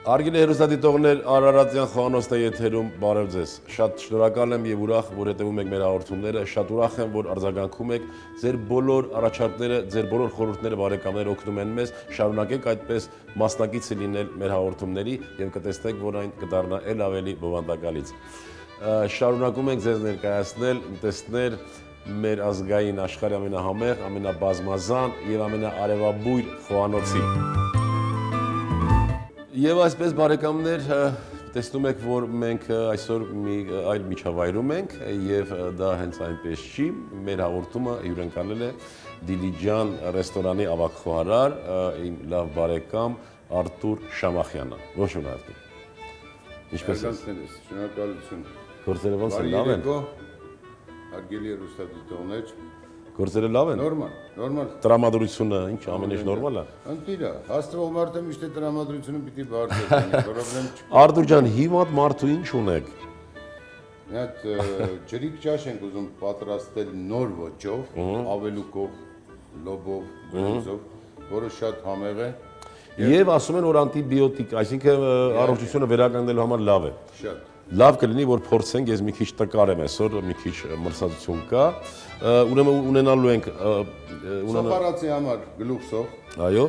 Արգելի հեռուստադիտողներ, Արարատյան Խոհանոցն է եթերում, բարև ձեզ։ Շատ շնորհակալ եմ եւ ուրախ, որ հետևում եք մեր հաղորդումները, շատ ուրախ եմ, որ արձագանքում եք, ձեր բոլոր առաջարկները, ձեր բոլոր խորհուրդները բարեկամներ օգնում են մեզ, շարունակեք այդպես մասնակիցը լինել մեր հաղորդումների եւ կտեսնեք, որ այն կդառնա ել ավելի բովանդակալից։ Շարունակում ենք ձեզ ներկայացնել տեսներ մեր ազգային աշխարհի ամենահամեղ, ամենաբազմազան եւ ամենաարևաբույր խոհանոցի։ Եվ այսպես բարեկամներ, տեսնում եք, որ մենք այսօր մի այլ միջավայրում ենք եւ դա հենց այնպես չի, մեր հաղորդումը հյուրընկալել է Դիլիջան ռեստորանի ավագ խոհարար, իմ լավ բարեկամ Արտուր Շամախյանը։ Ողջ ունի Արտուր։ Ինչպե՞ս ես։ Շնորհակալություն։ Գործերը ոնց են, լավ են։ Արգելի հեռուստադիտողներ։ Գործերը լավ են։ Նորմալ։ Տրամադրությունը ինչ ամեն ինչ նորմալ է։ Ընտիրա, հաստատող մարդը միշտ տրամադրությունը պիտի բարձր լինի, պրոբլեմ չկա։ Արտուր ջան, հիմա մարդու ինչ ունեք։ Մի հատ ջրիկ ճաշ ենք ուզում պատրաստել նոր ոճով, ավելուկով, լոբով, բրինձով, որը շատ համեղ է։ Եվ ասում են, որ անտիբիոտիկ, այսինքն առողջությունը վերականգնելու համար լավ է։ Շատ։ Լավ կլինի, որ փորձենք, ես մի քիչ տկար եմ այսօր, մի քիչ մրսածություն կա։ Ուրեմն ունենալու ենք Սոխարացի համար գլուխսող։ Այո։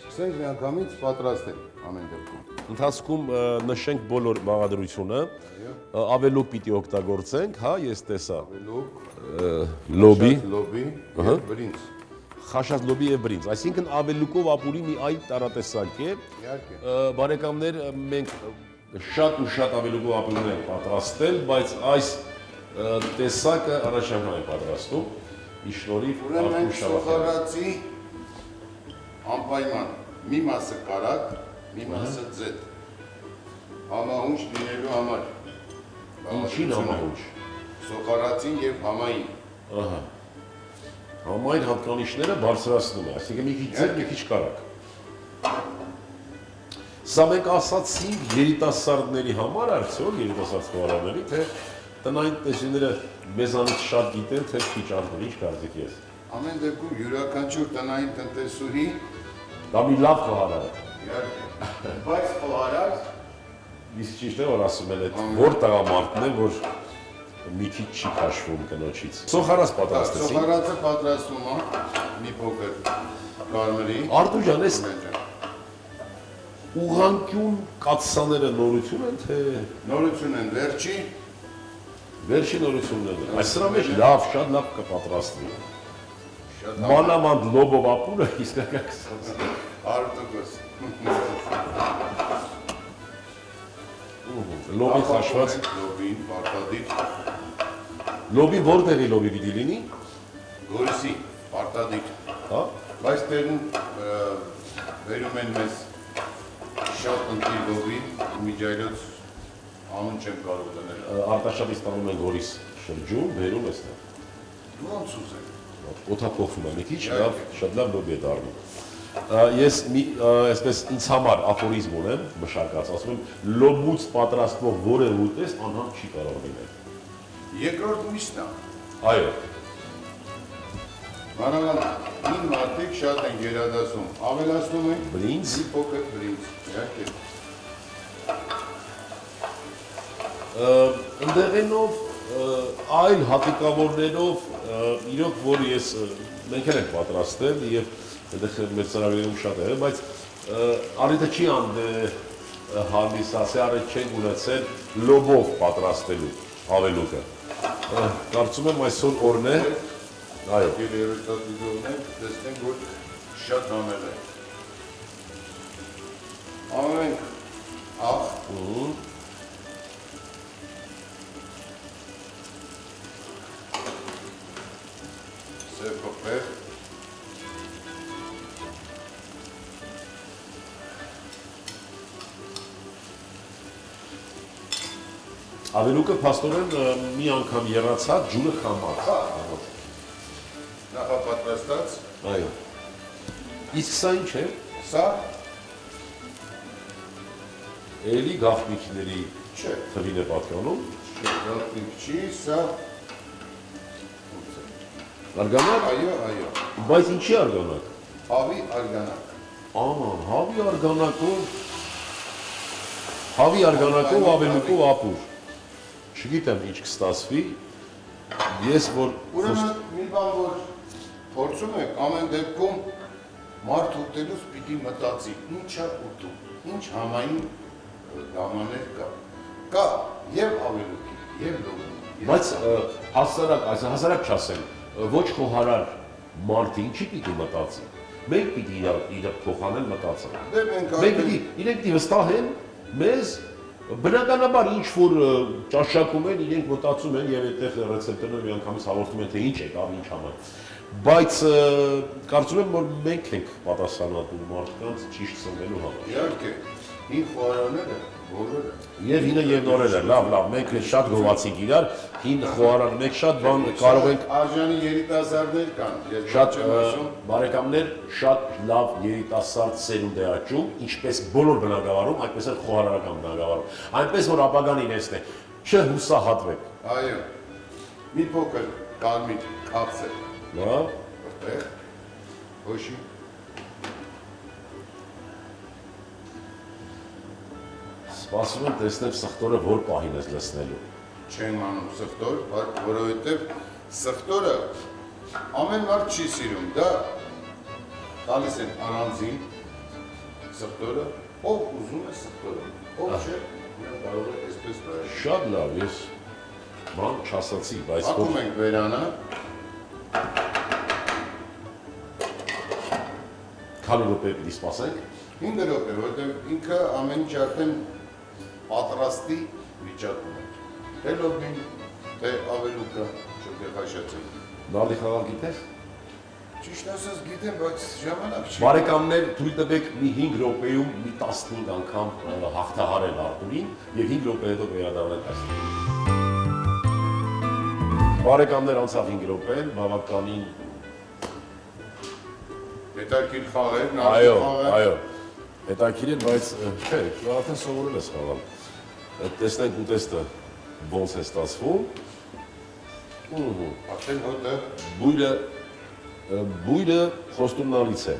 Սկսենք միանգամից պատրաստել ամեն դեպքում։ Ընթացքում նշենք բոլոր բաղադրությունը, ավելուկ պիտի օգտագործենք, հա, ես տեսա։ Ավելուկ, լոբի, եւ բրինձ։ Խաշած լոբի եւ բրինձ, այսինքն ավելուկով ապուրի մի այլ տարատեսակ է։ Իհարկե։ Բարեկամներ, մենք շատ ու շատ ավելուկով ապուրներ ենք պատրաստել, բայց այս տեսակը առաջարկում ենք պատրաստում։ Իշնորհիվ Ուրեմն սոխարացի անպայման մի մասը կարակ, մի մասը ձետ։ Համահունչ լինելու համար։ Ինչին համահունչ։ Սոխարացին եւ համային։ Ահա։ Համայն հատկանիշները բարձրացնում է, այսինքն մի քիչ ձեր, մի քիչ կարակ։ Սա մենք ասացինք երիտասարդների համար, արդյոք երիտասարդ խոհարարների, թե տնային տեսիները մեզանից շատ գիտեն, թե քիչ արդեն, ինչ կարծիք ես։ Ամեն դեպքում յուրաքանչյուր տնային տնտեսուհի Դա մի լավ խոհարար է։ իհարկե, բայց խոհարար Իսկ ճիշտ է, որ ասում են, այդ որ տղամարդն է, որ մի քիչ չի քաշվում կնոջից։ Սոխարած պատրաստեցին։ Սոխարացը պատրաստում է մի փոքր կարմրի։ Արտուր ջան, այս ուղղանկյուն կաթսաները նորություն են, թե Նորություն են վերջի նորություններն են։ Այս սրա մեջ լավ, շատ լավ կպատրաստվի։ Մանամանդ լոբով ապուրը իսկական կսած։ Արտուկս։ Լոբի խաշված։ Լոբին, պարտադիր։ Լոբի որտեղի լոբի պիտի լինի։ Գորիսի, պարտադիր։ Հա։ Բայց տեղում վերում են մեզ շատ ընտիր լոբի, միջայլոց անուն չեմ կարող դնել։ Արտաշատից տանում են Գորիս շրջում, վերում էստեղ։ Ոնց ուզեք։ Օդափոխվում է մի քիչ, շատ լավ լոբի է դառնում։ Ես այսպես ինձ համար աֆորիզմ ունեմ, մշակած, ասում եմ, լոբուց պատրաստվող որևէ ուտեստ անհամբ չի կարող լինել։ Երկրորդ միշտն է։ Այո։ Մանավանդ իմ մարդիկ շատ են գերադասում, ավելացնում են Բրինձ։ մի փոքր բրինձ, իհարկե։ Ընդեղենով, այլ հատիկավորներով, իրոք, որ մենք ենք պատրաստել և այդեղ մեր ծրագրերում շատ է, բայց առիթը չի հանդիսացել, առիթ չենք ունեցել լոբով պատրաստելու ավելուկը։ Կարծում եմ այսօր օրն է, այո։ Երեստատիզողներ տեսնենք, որ շատ համեղ է։ Ամենք աղ, սև պպեր, Ավելուկը փաստորեն մի անգամ եռացած ջուրը խամած։ նախապատրաստած, Այո։ Իսկ սա ինչ է։ սա Էլի գաղտնիքների չէ, թվին է պատկանում։ գաղտնիք չի, սա Արգանակ։ այո, այո, Բայց ինչի արգանակ։ Հավի արգանակ։ Հավի արգանակով ավելուկով ապուր։ Չգիտեմ ինչ կստացվի, ես որ Ուրեմն մի բան որ փորձում եք ամեն դեպքում մարդ ուտելուց պիտի մտածի, ինչա ուտում, ինչ համային գամաներ կա։ Կա եւ ավելուկի, եւ լոբու։ Բայց հասարակ չասեմ, ոչ խոհարար մարդը ինչի պիտի մտածի։ Մենք պիտի իր փոխանել մտածել։ Մենք պիտի վստահեն մեզ բնականաբար ինչ որ ճաշակում են, իրենք մտածում են եւ այդտեղ ռեցեպտորները միանգամից հաղորդում են թե ինչ է կամ ինչ համար։ Բայց կարծում եմ որ մենք ենք պատասխանատու մարդկանց ճիշտ սնվելու համար։ Իհարկե, հին խոհարարները բոլորը Եվ հինը եւ նորերը, լավ, մենք շատ գովացիկ իրար, հին խոհարար, մենք շատ բան կարող ենք արժանի երիտասարդներ կան, շատ բարեկամներ, շատ լավ երիտասարդ սերունդ է աճում, ինչպես բոլոր բնակավարում, այդպես էլ խոհարարական բնակավարում։ Այնպես որ ապագան իրենցն է, չհուսահատվեք։ Այո, մի փոքր կարմիր քաղցր, Լավ, որտեղ, հոշի, սպասում եմ տեսնեմ սխտորը որ պահին ես լսնելու։ չեմ անում սխտոր, որովհետև սխտորը ամեն մարդ չի սիրում, դա տալիս են առանձին սխտորը, ով ուզում է սխտորը, ով չէ, կարող է այսպես նայել։ Շատ լավ, ես բան չասացի, բայց Ակում ենք վերանը, քանի րոպե պիտի սպասենք։ 5 րոպե, որովհետև ինքը ամեն ինչ արդեն պատրաստի վիճակում է։ Թե լոբին, թե ավելուկը շոգեխաշացել։ Նարդի խաղալ գիտես։ Ճիշտ ասած գիտեմ, բայց ժամանակ չի։ Բարեկամներ, թույլ տվեք մի 5 րոպեում մի 15 անգամ հաղթահարել Արտուրին եւ 5 րոպե հետո վերադառնալ այստեղ։ Բարեկամներ, անցավ 5 րոպեն, բավականին Հետաքրքիր խաղեր, նարդի խաղեր։ Այո, հետաքրքիր է, բայց չէ, արդեն սովորել ես խաղալ։ Տեսնենք ուտեստը ոնց է ստացվում։ Արդեն հոտը Բույրը խոստումնալից է։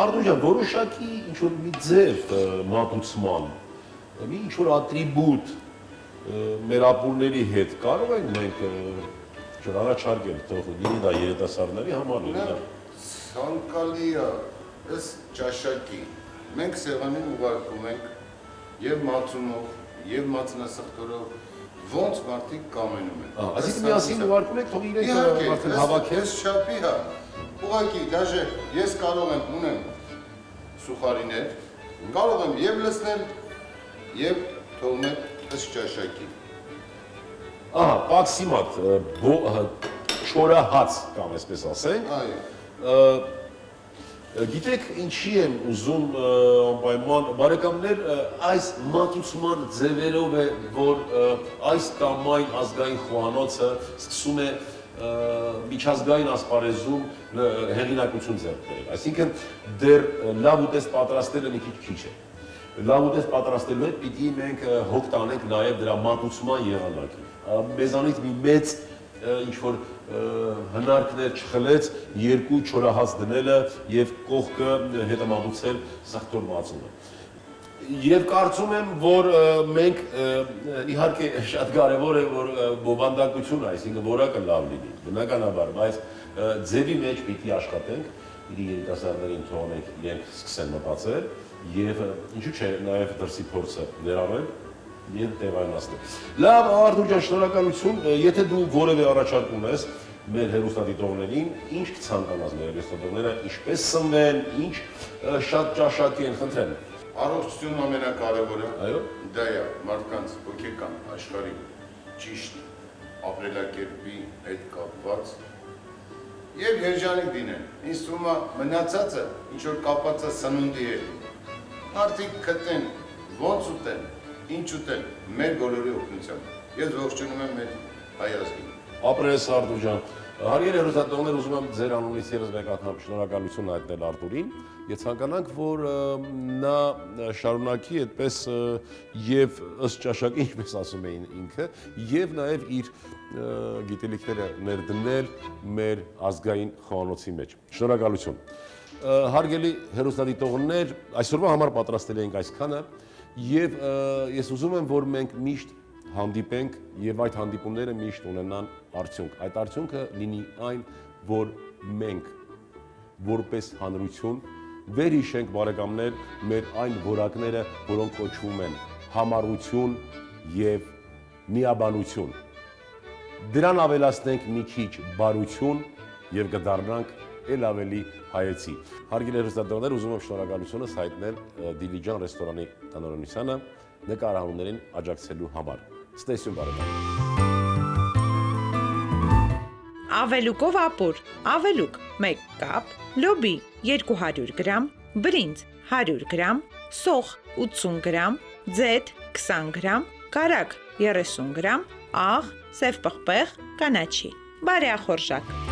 Արտուր, որոշակի ինչ-որ մի ձև մատուցման, մի ինչ-որ ատրիբուտ մեր ապուրների հետ կարող ենք մենք առաջարկել, թող լինի դա երիտասարդների համար լինի։ Ցանկալի է, ըս ճաշակի։ Մենք սեղանին ուղարկում ենք եւ մածունով, եւ մածնասխտորով, ոնց մարդիկ կամենում են։ Այսինքն միասին ուղարկում եք, թող իրենք արդեն հավաքեն։ Ես չափի հա։ Ուղղակի, դաժե ես կարող եմ ունեմ սուխարիներ, կարող եմ եւ լցնել եւ թողնել ըս ճաշակի։ Ահա, պաքսիմատ, չորահաց կամ այսպես ասենք։ Այո։ Գիտեք ինչի եմ ուզում անպայման բարեկամներ այս մատուցման ձևերով է որ այս կամ այն ազգային խոհանոցը սկսում է միջազգային ասպարեզում հեղինակություն ձեռք բերել, այսինքն դեռ լավ ուտեստ պատրաստելը մի քիչ է։ Լավ ուտեստ պատրաստելու հետ պիտի մենք հոգ տանենք նաև դրա մատուցման եղանակին։ Մեզանից մի մեծ ինչ-որ հնարքներ չխլեց երկու չորահաց դնելը և կողքը հետամատուցել սխտոր մածունը։ Եվ կարծում եմ, որ մենք իհարկե շատ կարևոր է, որ բովանդակություն, այսինքն որակը լավ լինի, բնականաբար, բայց ձևի մեջ պիտի աշխատենք, պիտի երիտասարդներին թողնենք իրենք սկսեն մտածել և ինչու՞ չէ նաև դրսի փորձը ներառել և տեղայնացնել։ Լավ, Արտուր ջան, շնորհակալություն, եթե դու որևէ առաջարկ ունես մեր հեռուստադիտողներին, ինչ կցանկանաս մեր հեռուստադիտողները, ինչպես սնվեն, ինչ շատ ճաշակի են, խնդրեմ։ Առողջությունն ամենակարևորը, Այո։ դա է մարդկանց հոգեկան աշխարհի ճիշտ ապրելակերպի հետ կապված եւ երջանիկ լինեն։ Ինձ թվում է մնացածը ինչ որ կապված է սնունդի հետ։ Մարդիկ գտեն ոնց ուտեն, ինչ ուտեն մեր բոլորի օգնությամբ։ Ես ողջունում եմ մեր հայ ազգին։ Ապրես Արտուր ջան, հարգելի հեռուստատողներ, ուզում եմ ձեր անունից ևս մեկ անգամ շնորհակալություն հայտնել Արտուրին եւ ցանկանանք, որ նա շարունակի այդպես եւ ըստ ճաշակի, ինչպես ասում էին ինքը, եւ նաեւ իր գիտելիքները ներդնել մեր ազգային խոհանոցի մեջ։ Շնորհակալություն։ Հարգելի հեռուստադիտողներ, այսօրվա համար պատրաստել ենք այսքանը եւ ես ուզում եմ, որ մենք միշտ հանդիպենք եւ այդ հանդիպումները միշտ ունենան արդյունք։ Այդ արդյունքը լինի այն, որ մենք որպես հանրություն վերհիշենք բարեկամներ մեր այն որակները, որոնք կոչվում են համառություն եւ միաբանություն։ Դրան ավելացնենք մի քիչ բարություն եւ կդառնանք ել ավելի հայեցի։ Հարգելի հեռուստադիտողներ, ուզում եմ շնորհակալությունս հայտնել Դիլիջան ռեստորանի տնօրինությանը նկարահանումներին աջակցելու համար։ Ստեսյուն բարեկամ։ Ավելուկով ապուր, ավելուկ 1 կապ, լոբի 200 գրամ, բրինձ 100 գրամ, սոխ 80 գրամ, ձեթ 20 գրամ, կարագ 30 գրամ, աղ, սև պղպեղ, կանաչի, բարեախորժակ։